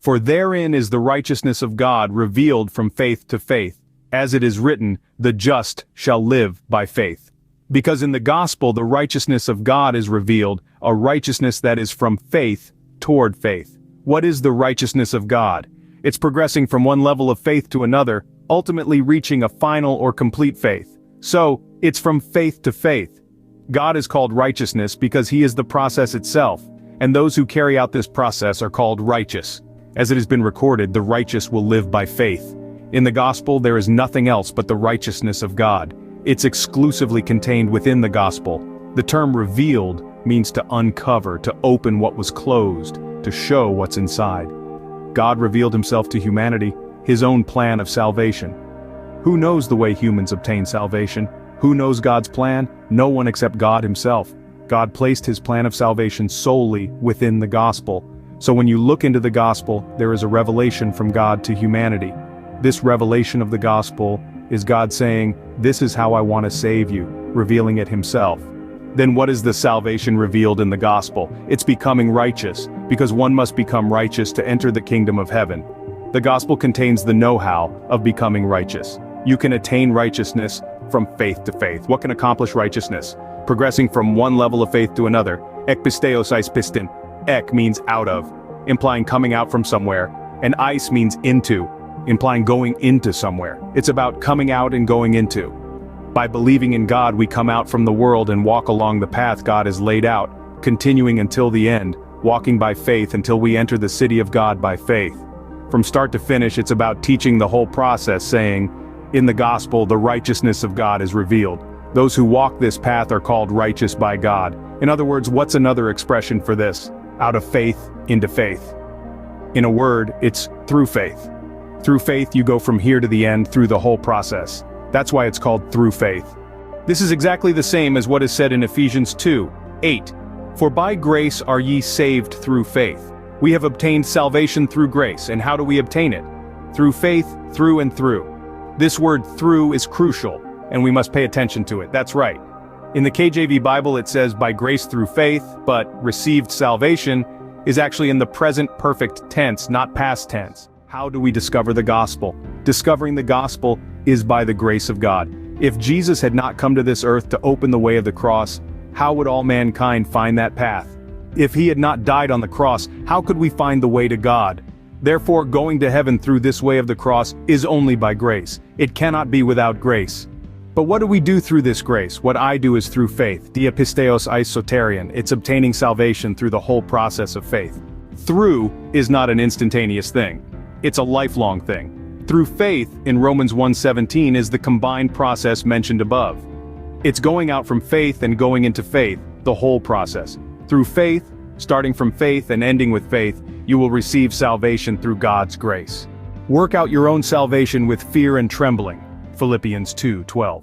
For therein is the righteousness of God revealed from faith to faith, as it is written, the just shall live by faith. Because in the gospel the righteousness of God is revealed, a righteousness that is from faith toward faith. What is the righteousness of God? It's progressing from one level of faith to another, ultimately reaching a final or complete faith. So, it's from faith to faith. God is called righteousness because he is the process itself, and those who carry out this process are called righteous. As it has been recorded, the righteous will live by faith. In the gospel there is nothing else but the righteousness of God. It's exclusively contained within the gospel. The term revealed means to uncover, to open what was closed, to show what's inside. God revealed himself to humanity, his own plan of salvation. Who knows the way humans obtain salvation? Who knows God's plan? No one except God himself. God placed his plan of salvation solely within the gospel. So when you look into the gospel, there is a revelation from God to humanity. This revelation of the gospel is God saying, this is how I want to save you, revealing it himself. Then what is the salvation revealed in the gospel? It's becoming righteous, because one must become righteous to enter the kingdom of heaven. The gospel contains the know-how of becoming righteous. You can attain righteousness from faith to faith. What can accomplish righteousness? Progressing from one level of faith to another. Ek pisteos eis pistin. Ek means out of, implying coming out from somewhere, and eis means into, implying going into somewhere. It's about coming out and going into. By believing in God, we come out from the world and walk along the path God has laid out, continuing until the end, walking by faith until we enter the city of God by faith. From start to finish, it's about teaching the whole process, saying, in the gospel, the righteousness of God is revealed. Those who walk this path are called righteous by God. In other words, what's another expression for this? Out of faith into faith. In a word, it's through faith. Through faith you go from here to the end through the whole process. That's why it's called through faith. This is exactly the same as what is said in Ephesians 2:8. For by grace are ye saved through faith. We have obtained salvation through grace, and how do we obtain it? Through faith, through and through. This word through is crucial, and we must pay attention to it. That's right. In the KJV Bible it says by grace through faith, but received salvation is actually in the present perfect tense, not past tense. How do we discover the gospel? Discovering the gospel is by the grace of God. If Jesus had not come to this earth to open the way of the cross, how would all mankind find that path? If he had not died on the cross, how could we find the way to God? Therefore, going to heaven through this way of the cross is only by grace. It cannot be without grace. But what do we do through this grace? What I do is through faith. Diapisteos eis soterion. It's obtaining salvation through the whole process of faith. Through is not an instantaneous thing. It's a lifelong thing. Through faith, in Romans 1:17, is the combined process mentioned above. It's going out from faith and going into faith, the whole process. Through faith, starting from faith and ending with faith, you will receive salvation through God's grace. Work out your own salvation with fear and trembling. Philippians 2:12.